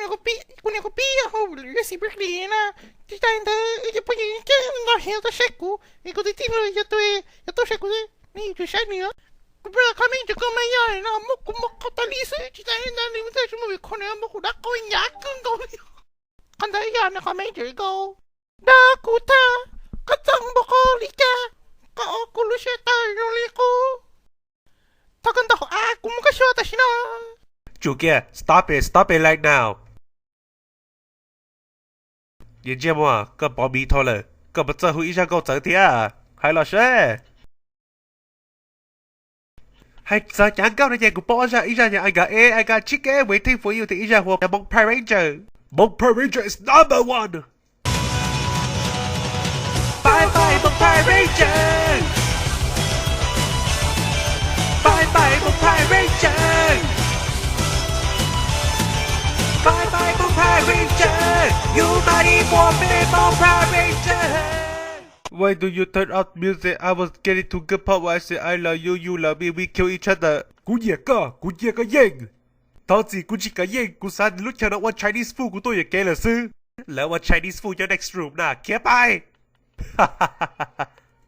io si perlina. Ti tenta, e poi che non è da secco. E così ti voglio io to secco. Ni tu sai ni. Praticamente come io, no, mo catalise, ci stai andando in te, mo con mo da ko yak ko. Kanda ya na kami go. Da kuta. Katang bokolika. Ka okuluseta yoliko. Takanda ko kumukasho watashi no. 主给 stop it right now。眼见我个保密头了，个不在乎一下够整天，还老师。hay giờ chẳng câu này nhà của bỏ ra ý ra nhà I got chicken waiting for you thì ý ra hộp là Monk Power Ranger. Monk Power Ranger is number one. Bye bye Monk Power Ranger. Bye bye Monk Power Ranger. Bye bye Monk Power Ranger. You mighty Morphin Monk Power Ranger. Why do you turn out music? I was getting to good part where I say I love you, you love me, we kill each other. Cú nhiệt cái yên. Tao chỉ cú chỉ cái yên, cú san lúc chờ đợi one Chinese food của tôi là kể là sư. Lỡ one Chinese food cho next room nè, kia bye.